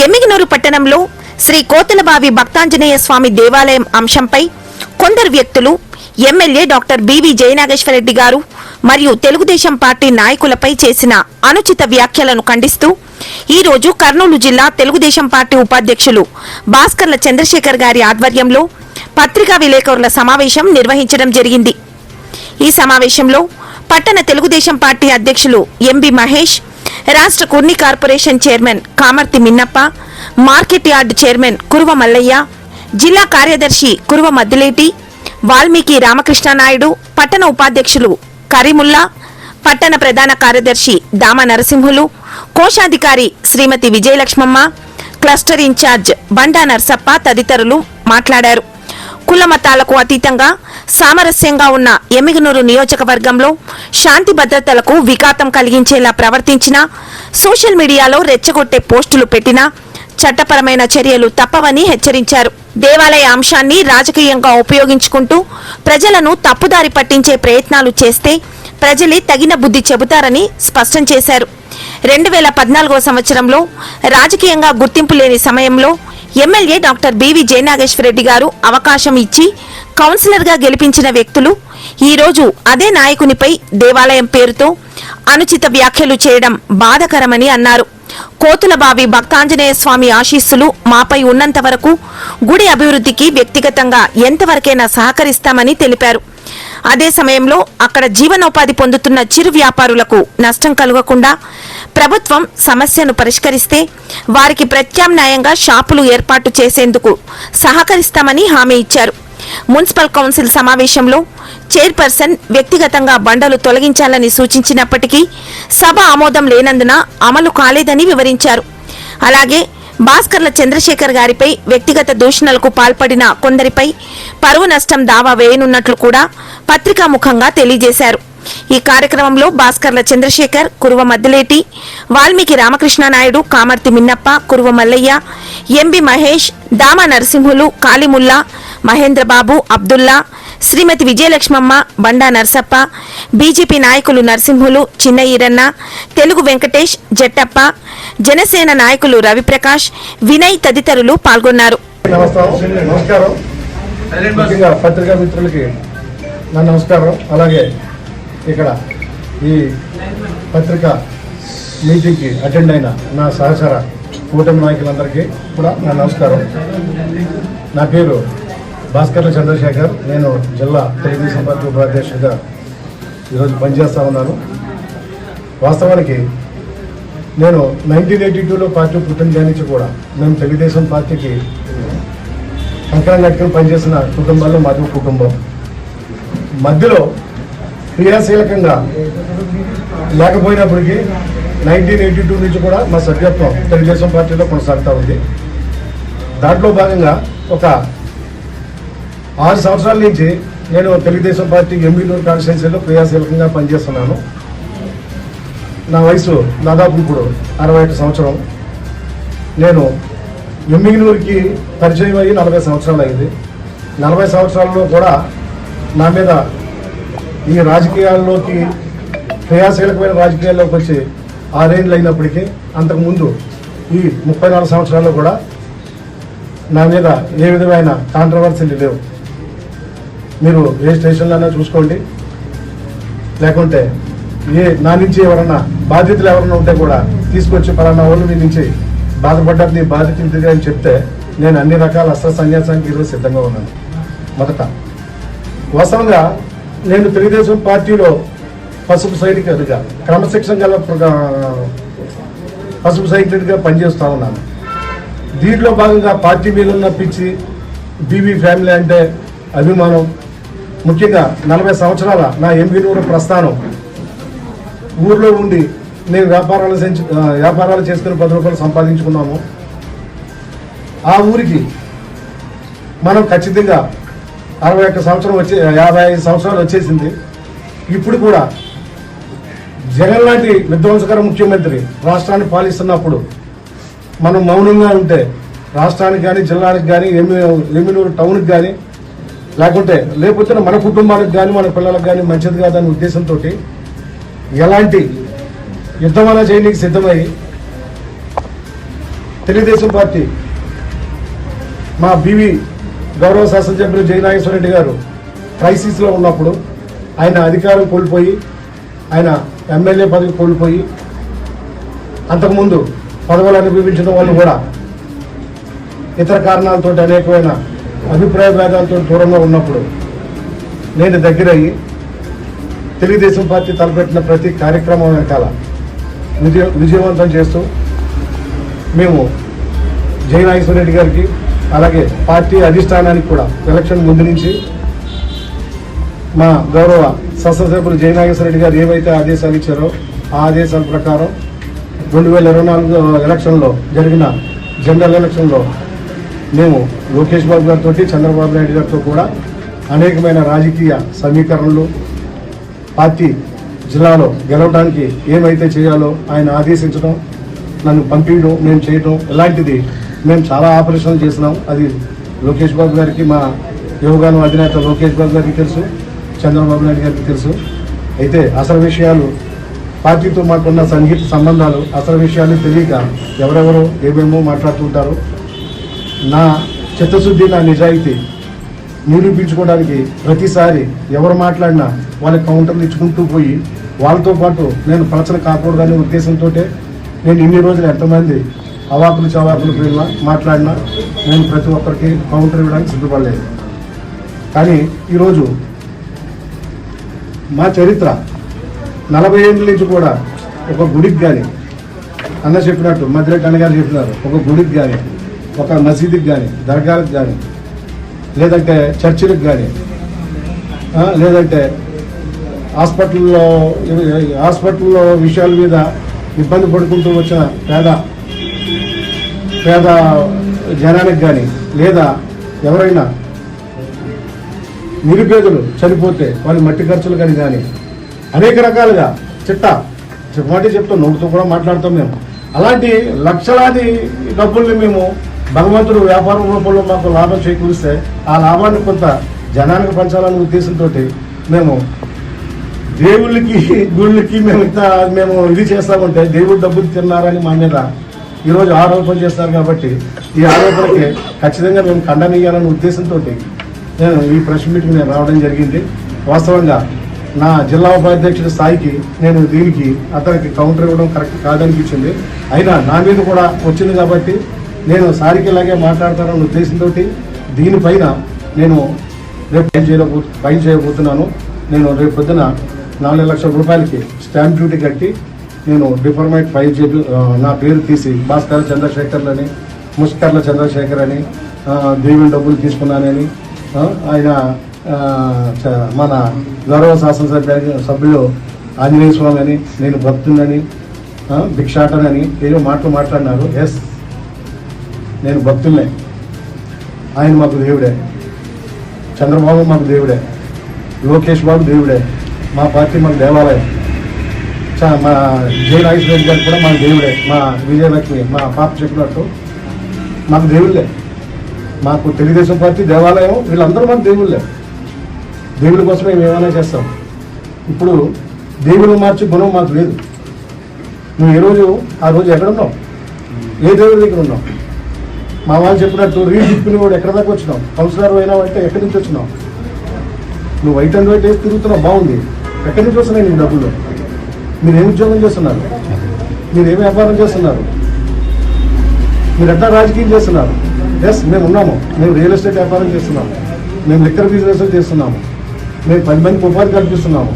ఎమ్మిగనూరు పట్టణంలో శ్రీ కోతలబావి భక్తాంజనేయ స్వామి దేవాలయం అంశంపై కొందరు వ్యక్తులు ఎమ్మెల్యే డాక్టర్ బివి జయనాగేశ్వరరెడ్డి గారు మరియు తెలుగుదేశం పార్టీ నాయకులపై చేసిన అనుచిత వ్యాఖ్యలను ఖండిస్తూ ఈ రోజు కర్నూలు జిల్లా తెలుగుదేశం పార్టీ ఉపాధ్యక్షులు భాస్కర్ల చంద్రశేఖర్ గారి ఆధ్వర్యంలో పత్రికా విలేకరుల సమావేశం నిర్వహించడం జరిగింది। ఈ సమావేశంలో పట్టణ తెలుగుదేశం పార్టీ అధ్యక్షులు ఎంబి మహేష్, రాష్ట్ర Kurni corporation chairman Kamarthi Minnappa, market yard chairman Kuruva Mallayya, జిల్లా కార్యదర్శి కురువ మద్దిలేటి, వాల్మీకి రామకృష్ణనాయుడు, పట్టణ ఉపాధ్యక్షులు కరీముల్లా, పట్టణ ప్రధాన కార్యదర్శి దామ నరసింహులు, కోశాధికారి శ్రీమతి విజయలక్ష్మమ్మ, క్లస్టర్ ఇన్ఛార్జ్ బండా నర్సప్ప తదితరులు మాట్లాడారు। కుల మతాలకు అతీతంగా సామరస్యంగా ఉన్న ఎమ్మిగనూరు నియోజకవర్గంలో శాంతి భద్రతలకు విఘాతం కలిగించేలా ప్రవర్తించినా, సోషల్ మీడియాలో రెచ్చగొట్టే పోస్టులు పెట్టినా చట్టపరమైన చర్యలు తప్పవని హెచ్చరించారు। దేవాలయ అంశాన్ని రాజకీయంగా ఉపయోగించుకుంటూ ప్రజలను తప్పుదారి పట్టించే ప్రయత్నాలు చేస్తే ప్రజలే తగిన బుద్ధి చెబుతారని స్పష్టం చేశారు। 2014వ సంవత్సరంలో రాజకీయంగా గుర్తింపు లేని సమయంలో ఎమ్మెల్యే డాక్టర్ బివి జయనాగేశ్వరరెడ్డి గారు అవకాశం ఇచ్చి కౌన్సిలర్గా గెలిపించిన వ్యక్తులు ఈ రోజు అదే నాయకునిపై దేవాలయం పేరుతో అనుచిత వ్యాఖ్యలు చేయడం బాధాకరమని అన్నారు। కోతులబావి భక్తాంజనేయ స్వామి ఆశీస్సులు మాపై ఉన్నంత వరకు గుడి అభివృద్ధికి వ్యక్తిగతంగా ఎంతవరకైనా సహకరిస్తామని తెలిపారు। అదే సమయంలో అక్కడ జీవనోపాధి పొందుతున్న చిరు వ్యాపారులకు నష్టం కలగకుండా ప్రభుత్వం సమస్యను పరిష్కరిస్తే వారికి ప్రత్యామ్నాయంగా షాపులు ఏర్పాటు చేసేందుకు సహకరిస్తామని హామీ ఇచ్చారు। మున్సిపల్ కౌన్సిల్ సమావేశంలో చైర్పర్సన్ వ్యక్తిగతంగా బండలు తొలగించాలని సూచించినప్పటికీ సభ ఆమోదం లేనందున అమలు కాలేదని వివరించారు। అలాగే భాస్కర్ల చంద్రశేఖర్ గారిపై వ్యక్తిగత దూషణలకు పాల్పడిన కొందరిపై పరువు నష్టం దావా వేయనున్నట్లు కూడా పత్రికాముఖంగా తెలియజేశారు। ఈ కార్యక్రమంలో భాస్కర్ల చంద్రశేఖర్, కురువ మద్దిలేటి, వాల్మీకి రామకృష్ణనాయుడు, కామర్తి మిన్నప్ప, కురువ మల్లయ్య, ఎంబి మహేష్, దామ నరసింహులు, కాళీముల్లా, మహేంద్రబాబు, అబ్దుల్లా, శ్రీమతి విజయలక్ష్మమ్మ, బండా నర్సప్ప, బీజేపీ నాయకులు నరసింహులు, చిన్న ఈరన్న, తెలుగు వెంకటేష్, జట్టప్ప, జనసేన నాయకులు రవిప్రకాష్, వినయ్ తదితరులు పాల్గొన్నారు। పత్రికా మిత్రులకి నా నమస్కారం। అలాగే ఇక్కడ ఈ పత్రికా మీటింగ్కి అటెండ్ అయిన నా సహచర కూటమి నాయకులందరికీ కూడా నా నమస్కారం। నా పేరు భాస్కర్ల చంద్రశేఖర్, నేను జిల్లా తెలుగుదేశం పార్టీ ఉపాధ్యక్షుడిగా ఈరోజు పనిచేస్తూ ఉన్నాను। వాస్తవానికి నేను 1982లో పార్టీ పుట్టిన నుంచి కూడా మేము తెలుగుదేశం పార్టీకి కంకణం కట్టుకుని పనిచేసిన కుటుంబాల్లో మాది కుటుంబం। మధ్యలో క్రియాశీలకంగా లేకపోయినప్పటికీ 1982 నుంచి కూడా మా సభ్యత్వం తెలుగుదేశం పార్టీలో కొనసాగుతూ ఉంది। దాంట్లో భాగంగా ఒక 6 సంవత్సరాల నుంచి నేను తెలుగుదేశం పార్టీ ఎమ్మిగనూరు కాన్స్టిట్యున్సీలో క్రియాశీలకంగా పనిచేస్తున్నాను। నా వయసు దాదాపు ఇప్పుడు 61 సంవత్సరం। నేను ఎమ్మిగనూరుకి పరిచయం అయ్యి 40 సంవత్సరాలు అయింది। 40 సంవత్సరాల్లో కూడా నా మీద ఈ రాజకీయాల్లోకి క్రియాశీలకమైన రాజకీయాల్లోకి వచ్చి 6 ఏళ్ళు అయినప్పటికీ అంతకుముందు ఈ 34 సంవత్సరాల్లో కూడా నా మీద ఏ విధమైన కాంట్రవర్సీలు లేవు। మీరు ఏ స్టేషన్లోనే చూసుకోండి, లేకుంటే నా నుంచి ఎవరన్నా బాధ్యతలు ఎవరన్నా ఉంటే కూడా తీసుకొచ్చి పలానా వాళ్ళు మీ నుంచి బాధపడ్డారు, నీ బాధ్యత ఇంటిది అని చెప్తే నేను అన్ని రకాల అస్త్ర సన్యాసానికి ఈరోజు సిద్ధంగా ఉన్నాను। మొదట వాస్తవంగా నేను తెలుగుదేశం పార్టీలో పసుపు సైనికుడిగా క్రమశిక్షణ గల పసుపు సైనికుడిగా పనిచేస్తూ ఉన్నాను। దీంట్లో భాగంగా పార్టీ మీద ఉన్న పిచ్చి, బీవీ ఫ్యామిలీ అంటే అభిమానం, ముఖ్యంగా 40 సంవత్సరాల నా ఎమ్మిగనూరు ప్రస్థానం, ఊర్లో ఉండి నేను వ్యాపారాలు చేసుకుని 10 రూపాయలు సంపాదించుకున్నాము। ఆ ఊరికి మనం ఖచ్చితంగా 61 సంవత్సరం 55 సంవత్సరాలు వచ్చేసింది। ఇప్పుడు కూడా జగన్ లాంటి విధ్వంసకర ముఖ్యమంత్రి రాష్ట్రాన్ని పాలిస్తున్నప్పుడు మనం మౌనంగా ఉంటే రాష్ట్రానికి కానీ, జిల్లానికి కానీ, ఎమ్మిగనూరు టౌన్కి కానీ, లేకపోతే మన కుటుంబానికి కానీ, మన పిల్లలకు కానీ మంచిది కాదనే ఉద్దేశంతో ఎలాంటి యుద్ధమైనా చేయడానికి సిద్ధమై తెలుగుదేశం పార్టీ మా బీవీ గౌరవ శాసనసభ్యులు జయనాగేశ్వర రెడ్డి గారు క్రైసిస్లో ఉన్నప్పుడు ఆయన అధికారం కోల్పోయి ఆయన ఎమ్మెల్యే పదవి కోల్పోయి అంతకుముందు పదవులు అనుభవించిన వాళ్ళు కూడా ఇతర కారణాలతో అనేకమైన అభిప్రాయ భేదాలతో దూరంగా ఉన్నప్పుడు నేను దగ్గరయ్యి తెలుగుదేశం పార్టీ తలపెట్టిన ప్రతి కార్యక్రమం వెనకాల విజయవంతం చేస్తూ మేము జయనాగేశ్వర రెడ్డి గారికి అలాగే పార్టీ అధిష్టానానికి కూడా ఎలక్షన్ ముందు నుంచి మా గౌరవ శాసనసభ్యులు జయనాగేశ్వర రెడ్డి గారు ఏవైతే ఆదేశాలు ఇచ్చారో ఆ ఆదేశాల ప్రకారం 2024 ఎలక్షన్లో జరిగిన జనరల్ ఎలక్షన్లో మేము లోకేష్ బాబు గారితో చంద్రబాబు నాయుడు గారితో కూడా అనేకమైన రాజకీయ సమీకరణలు పార్టీ జిల్లాలో గెలవడానికి ఏమైతే చేయాలో ఆయన ఆదేశించడం నన్ను పంపించడం మేము చేయడం ఇలాంటిది మేము చాలా ఆపరేషన్లు చేసినాం. అది లోకేష్ బాబు గారికి మా యువగానం అధినేత లోకేష్ బాబు గారికి తెలుసు, చంద్రబాబు నాయుడు గారికి తెలుసు. అయితే అసలు విషయాలు పార్టీతో మాకున్న సన్నిహిత సంబంధాలు అసలు విషయాలు తెలియక ఎవరెవరో ఏమేమో మాట్లాడుతుంటారు. నా చిత్తశుద్ధి నా నిజాయితీ నిరూపించుకోవడానికి ప్రతిసారి ఎవరు మాట్లాడినా వాళ్ళకి కౌంటర్లు ఇచ్చుకుంటూ పోయి వాళ్ళతో పాటు నేను పలచన కాకూడదనే ఉద్దేశంతో నేను ఇన్ని రోజులు ఎంతమంది అవాకులు చవాకులు పేరున మాట్లాడినా నేను ప్రతి ఒక్కరికి కౌంటర్ ఇవ్వడానికి సిద్ధపడలేదు. కానీ ఈరోజు మా చరిత్ర 40 ఏళ్ళ నుంచి కూడా ఒక గుడికి కానీ అన్న చెప్పినట్టు మధ్యరెడ్డి అన్నగారు చెప్పినారు, ఒక గుడికి కానీ ఒక మసీదుకి కానీ దర్గాలకు కానీ లేదంటే చర్చిలకు కానీ లేదంటే హాస్పిటల్లో విషయాల మీద ఇబ్బంది పడుకుంటూ వచ్చిన పేద జనానికి కానీ లేదా ఎవరైనా నిరుపేదలు చనిపోతే వాళ్ళ మట్టి ఖర్చులు కానీ అనేక రకాలుగా చెప్పమంటే చెప్తాం, నోటితో కూడా మాట్లాడతాం. మేము అలాంటి లక్షలాది డబ్బుల్ని మేము భగవంతుడు వ్యాపారం రూపంలో మాకు లాభం చేకూరిస్తే ఆ లాభాన్ని కొంత జనానికి పంచాలనే ఉద్దేశంతో మేము దేవుళ్ళకి గుళ్ళకి మేము ఇది చేస్తామంటే దేవుడు డబ్బులు తిన్నారని మా మీద ఈరోజు ఆరోపణ చేస్తారు. కాబట్టి ఈ ఆరోపణకి ఖచ్చితంగా మేము ఖండనీయాలనే ఉద్దేశంతో నేను ఈ ప్రెస్ మీట్కి నేను రావడం జరిగింది. వాస్తవంగా నా జిల్లా ఉపాధ్యక్షుడి స్థాయికి నేను దీనికి అతనికి కౌంటర్ ఇవ్వడం కరెక్ట్ కాదనిపించింది. అయినా నా మీద కూడా వచ్చింది కాబట్టి నేను సారికి ఇలాగే మాట్లాడతానన్న ఉద్దేశంతో దీనిపైన నేను రేపు ఫైల్ చేయబోతున్నాను. నేను రేపు పొద్దున 4 లక్షల రూపాయలకి స్టాంప్ డ్యూటీ కట్టి నేను డిఫార్మేట్ ఫైల్ నా పేరు తీసి భాస్కర్ చంద్రశేఖర్లని ముష్కర్ల చంద్రశేఖర్ అని దేవుని డబ్బులు తీసుకున్నానని ఆయన మన గౌరవ శాసనసభ్యులు ఆంజనేయ స్వామి అని నేను భక్తునని భిక్షాటనని ఏదో మాటలు మాట్లాడినారు. ఎస్, నేను భక్తులనే, ఆయన మాకు దేవుడే, చంద్రబాబు మాకు దేవుడే, లోకేష్ బాబు దేవుడే, మా పార్టీ మాకు దేవాలయం, మా జయనాగేశ్వర రెడ్డి గారు కూడా మాకు దేవుడే, మా విజయలక్ష్మి మా పాప చెప్పినట్టు మాకు దేవుళ్ళే. మాకు తెలుగుదేశం పార్టీ దేవాలయం, వీళ్ళందరూ మాకు దేవుళ్ళే. దేవుడి కోసం మేము ఏమైనా చేస్తాం. ఇప్పుడు దేవుడు మార్చి గుణం మాకు లేదు. నువ్వు ఆ రోజు ఎక్కడున్నావు, ఏ దేవుడి దగ్గర ఉన్నావు? మా వాళ్ళు చెప్పినట్టు రీల్ తిప్పిన కూడా ఎక్కడ దాకా వచ్చినావు? కౌన్సిలర్ అయినావు అంటే ఎక్కడి నుంచి వచ్చినావు? నువ్వు వైట్ అండ్ వైట్ వేసి తిరుగుతున్నావు, బాగుంది. ఎక్కడి నుంచి వస్తున్నాయి నీ డబ్బులు? మీరు ఏం ఉద్యోగం చేస్తున్నారు? మీరు ఏం వ్యాపారం చేస్తున్నారు? మీరు ఎట్లా రాజకీయం చేస్తున్నారు? ఎస్, మేము ఉన్నాము. మేము రియల్ ఎస్టేట్ వ్యాపారం చేస్తున్నాము, మేము లిక్కర్ బిజినెస్ చేస్తున్నాము, మేము 10 మందికి ఉపాధి కల్పిస్తున్నాము.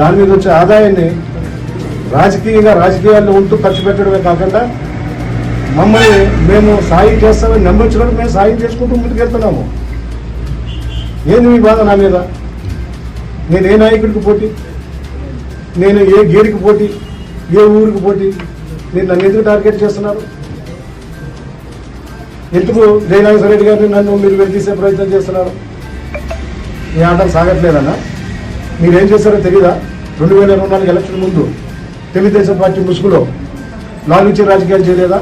దాని మీద వచ్చే ఆదాయాన్ని రాజకీయాల్లో ఉంటూ ఖర్చు పెట్టడమే కాకుండా మమ్మల్ని మేము సాయం చేస్తామని నమ్మించడం మేము సాయం చేసుకుంటూ ముందుకెళ్తున్నాము. ఏంది మీ బాధ నా మీద? నేను ఏ నాయకుడికి పోటీ, నేను ఏ గేరికి పోటీ, ఏ ఊరికి పోటీ? మీరు నన్ను ఎందుకు టార్గెట్ చేస్తున్నారు? ఎందుకు జయనాగేశ్వర రెడ్డి గారిని నన్ను మీరు వెలితీసే ప్రయత్నం చేస్తున్నారు? మీ ఆటలు సాగట్లేదన్నా? మీరేం చేస్తారో తెలీదా? 2024 ఎలక్షన్ ముందు తెలుగుదేశం పార్టీ ముసుగులో లాలుచి రాజకీయాలు చేయలేదా?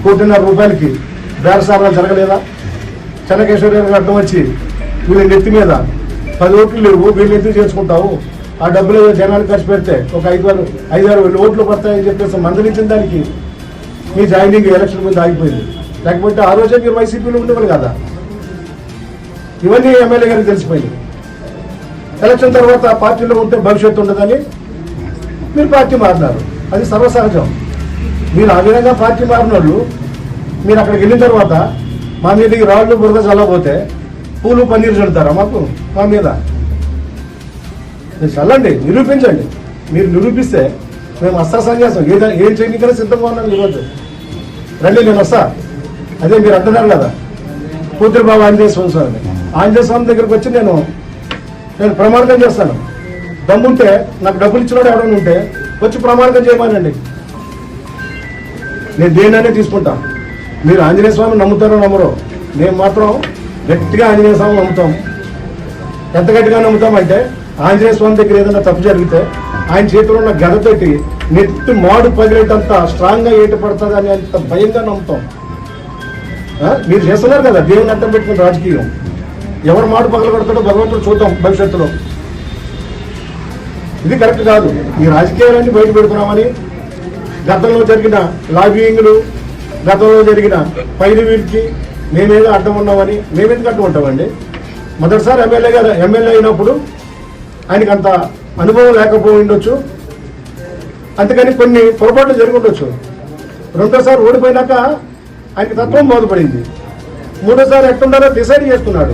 ₹1,50,00,000 బేరసారాలు జరగలేదా? చెన్నకేశ్వర గారు అడ్డం వచ్చి వీళ్ళ నెత్తి మీద 10 ఓట్లు లేవు, వీళ్ళు ఎందుకు చేసుకుంటావు, ఆ డబ్బులు జనాలు ఖర్చు పెడితే ఒక 5-6 వేల ఓట్లు పడతాయని చెప్పేసి మందలించిన దానికి మీ జాయినింగ్ ఎలక్షన్ మీద ఆగిపోయింది. లేకపోతే ఆ రోజే మీరు వైసీపీలో ఉండేవారు కదా. ఇవన్నీ ఎమ్మెల్యే గారికి తెలిసిపోయింది. ఎలక్షన్ తర్వాత పార్టీలో ఉంటే భవిష్యత్తు ఉండదని మీరు పార్టీ మారినారు. అది సర్వసహజం. మీరు ఆ విధంగా పార్టీ మారిన వాళ్ళు మీరు అక్కడికి వెళ్ళిన తర్వాత మా మీదకి రాళ్ళు బురద చల్లబోతే పూలు పన్నీరు చల్లుతారా మా మీద? మీరు చల్లండి, నిరూపించండి. మీరు నిరూపిస్తే మేము అస్తా సన్యాసం ఏం చేయడానికైనా సిద్ధంగా ఉన్నాం. ఈరోజు రండి, నేను వస్తా. అదే మీరు అంటున్నారు కదా కూతురు బాబు ఆంజనేయ స్వామి, ఆంజనేయ స్వామి దగ్గరకు వచ్చి నేను ప్రమాణం చేస్తాను. దమ్ముంటే నాకు డబ్బులు ఇచ్చినోడు ఎవరైనా ఉంటే వచ్చి ప్రమాణం చేయమనండి. నేను దేన్నైనా తీసుకుంటాం. మీరు ఆంజనేయ స్వామి నమ్ముతారో నమ్మరో, మేము మాత్రం గట్టిగా ఆంజనేయ స్వామి నమ్ముతాం. ఎంత గట్టిగా నమ్ముతామంటే ఆంజనేయ స్వామి దగ్గర ఏదైనా తప్పు జరిగితే ఆయన చేతిలో ఉన్న గదతోటి నెత్తి మాడు పగిలేటంత స్ట్రాంగ్గా ఏటు పడుతుంది అని అంత భయంగా నమ్ముతాం. మీరు చేస్తున్నారు కదా దేవుని అడ్డం పెట్టుకుని రాజకీయం. ఎవరు మాడు పగలు కొడతాడో భగవంతుడు చూద్దాం భవిష్యత్తులో. ఇది కరెక్ట్ కాదు. ఈ రాజకీయాలన్నీ బయట పెడుతున్నామని గతంలో జరిగిన లాబింగ్లు, గతంలో జరిగిన పైరువీరికి మేమేదో అడ్డం ఉన్నామని మేమెందుకు అడ్డం ఉంటామండి? మొదటిసారి ఎమ్మెల్యే అయినప్పుడు ఆయనకి అంత అనుభవం లేకపోయి ఉండొచ్చు, అందుకని కొన్ని పొరపాట్లు జరిగి ఉండొచ్చు. రెండోసారి ఓడిపోయినాక ఆయనకి తత్వం బోధపడింది. మూడోసారి ఎట్టుండాలో డిసైడ్ చేసుకున్నాడు.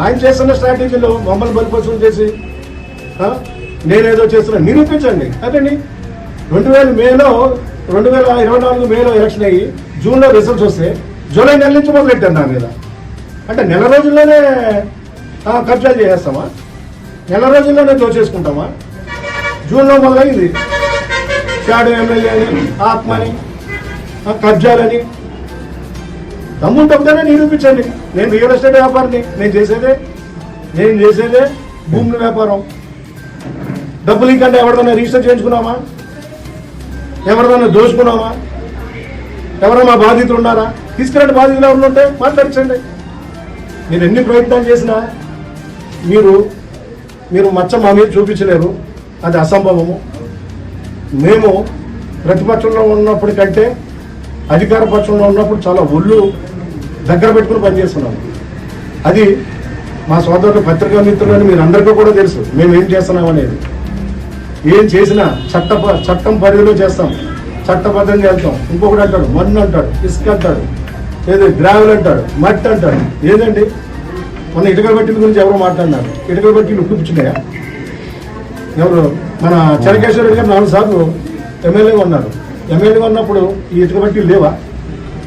ఆయన చేస్తున్న స్ట్రాటజీలో మమ్మల్ని బలిపశువులు చేసి నేనేదో చేస్తున్నా నిరూపించండి. అదండి 2024 మేలో ఎలక్షన్ అయ్యి జూన్లో రిజల్ట్స్ వస్తే జూలై నెల నుంచి మొదలెట్టాను నా మీద. అంటే నెల రోజుల్లోనే కబ్జాలు చేసేస్తామా? నెల రోజుల్లోనే దోచేసుకుంటామా? జూన్లో మొదలైంది షాడో ఎమ్మెల్యే అని, ఆత్మని, కబ్జాలని. దమ్ముంటే నిరూపించండి. నేను రియల్ ఎస్టేట్ వ్యాపారిని. నేను చేసేదే భూముల వ్యాపారం. డబ్బులు ఇంకంటే ఎవరిదైనా రిజిస్టర్ చేయించుకున్నామా? ఎవరిదైనా దోచుకున్నామా? ఎవరైనా బాధితులు ఉన్నారా? తీసుకురండి. బాధితులు ఎవరు ఉంటే మాట్లాడించండి. మీరు ఎన్ని ప్రయత్నాలు చేసినా మీరు మచ్చ మా మీద చూపించలేరు. అది అసంభవము. మేము ప్రతిపక్షంలో ఉన్నప్పటికంటే అధికార పక్షంలో ఉన్నప్పుడు చాలా ఒళ్ళు దగ్గర పెట్టుకుని పనిచేస్తున్నాము. అది మా సోదరులు పత్రికా మిత్రులని మీరు అందరికీ కూడా తెలుసు. మేము ఏం చేస్తున్నాం అనేది. ఏం చేసినా చట్టం పరిధిలో చేస్తాం, చట్టబద్ధంగా వెళ్తాం. ఇంకొకటి అంటాడు మన్ను అంటాడు, ఇసుక అంటాడు, ఏదో గ్రావెల్ అంటాడు, మట్టి అంటాడు. ఏదండి మన ఇటుకల బట్టీల గురించి ఎవరు మాట్లాడినారు? ఇటుకల బట్టీలు కూర్చున్నాయా? ఎవరు? మన చెన్నకేశ్వర రెడ్డి గారు 4 సార్లు ఎమ్మెల్యేగా ఉన్నారు. ఎమ్మెల్యేగా ఉన్నప్పుడు ఈ ఇటుక బట్టీలు లేవా?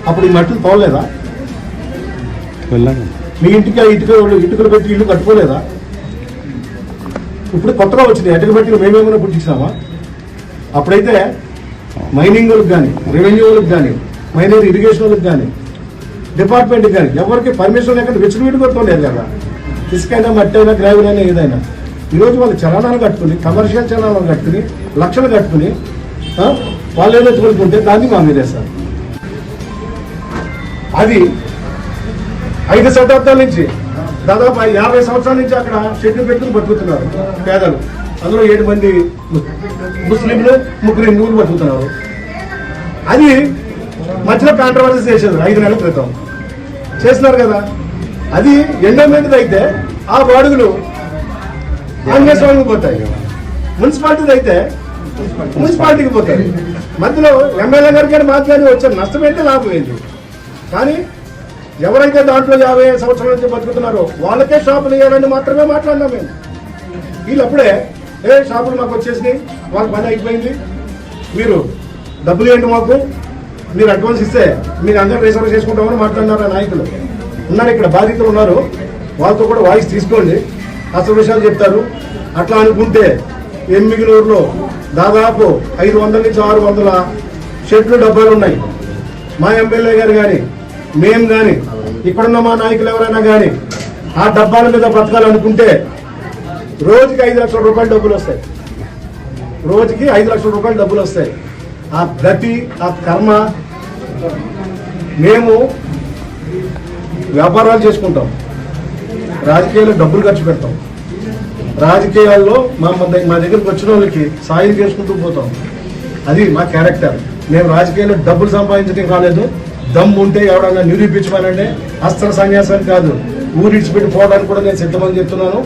అప్పుడు ఈ మట్టిని తోలలేదా? మీ ఇంటికి ఇటుకలు పెట్టి ఇల్లు కట్టుకోలేదా? ఇప్పుడు కొత్తగా వచ్చింది ఇటుక బట్టీలు మేమేమైనా పుట్టించినామా? అప్పుడైతే మైనింగ్ వాళ్ళకి కానీ, రెవెన్యూ వాళ్ళకి కానీ, మైనర్ ఇరిగేషన్ వాళ్ళకి కానీ, డిపార్ట్మెంట్కి కానీ ఎవరికి పర్మిషన్ లేకుండా విచ్చలవిడి కొట్టుకోలేదు కదా. ఇసుకైనా, మట్టి అయినా, గ్రావెల్ అయినా, ఏదైనా. ఈరోజు వాళ్ళు చలానాలు కట్టుకుని, కమర్షియల్ చలానాలు కట్టుకుని, లక్షలు కట్టుకుని వాళ్ళు ఏదో తోలుకుంటే దాన్ని మా మీద వేస్తారు. అది 5 శతాబ్దాల నుంచి దాదాపు 50 సంవత్సరాల నుంచి అక్కడ షెడ్యూల్ పెట్టుకుని బతుకుతున్నారు పేదలు. అందులో 7 మంది ముస్లింలు, 3 హిందువులు బతుకుతున్నారు. అది మధ్యలో కాంట్రవర్సీ చేసేది 5 నెలల క్రితం చేస్తున్నారు కదా. అది ఎండోమెంట్ అయితే ఆ బాడుగులు ఆంజనేయ స్వామికి పోతాయి, మున్సిపాలిటీది అయితే మున్సిపాలిటీకి పోతాయి. మధ్యలో ఎమ్మెల్యే గారికి మాత్రమే వచ్చే నష్టం అయితే లాభం ఏంటి? కానీ ఎవరైతే దాంట్లో 50 సంవత్సరాల నుంచి బతుకుతున్నారో వాళ్ళకే షాపులు ఇవ్వాలని మాత్రమే మాట్లాడినాం మేము. వీళ్ళప్పుడే షాపులు మాకు వచ్చేసినాయి, వాళ్ళ పని అయిపోయింది, మీరు డబ్బులు ఏంటి మాకు, మీరు అడ్వాన్స్ ఇస్తే మీరు అందరూ రిజర్వ్ చేసుకుంటామని మాట్లాడినారు. నాయకులు ఉన్నారు ఇక్కడ, బాధితులు ఉన్నారు, వాళ్ళతో కూడా వాయిస్ తీసుకోండి, అసలు విషయాలు చెప్తారు. అట్లా అనుకుంటే ఎమ్మిగినూరులో దాదాపు 500 నుంచి 600 షెడ్లు డబ్బాలు ఉన్నాయి. మా ఎమ్మెల్యే గారు కానీ, మేము కానీ, ఇక్కడున్న మా నాయకులు ఎవరైనా కానీ ఆ డబ్బాల మీద బ్రతకాలనుకుంటే రోజుకి 5 లక్షల రూపాయలు డబ్బులు వస్తాయి. రోజుకి 5 లక్షల రూపాయలు డబ్బులు వస్తాయి. ఆ గతి, ఆ కర్మ. మేము వ్యాపారాలు చేసుకుంటాం, రాజకీయాల్లో డబ్బులు ఖర్చు పెడతాం. రాజకీయాల్లో మా దగ్గరికి వచ్చిన వాళ్ళకి సాయం చేసుకుంటూ పోతాం. అది మా క్యారెక్టర్. మేము రాజకీయాల్లో డబ్బులు సంపాదించడం కాలేదు. దమ్ము ఉంటే ఎవడన్నా నిరూపించమనండి. అస్త్ర సన్యాసం కాదు, ఊరిడిచిపెట్టి పోవడానికి కూడా నేను సిద్ధమని చెప్తున్నాను.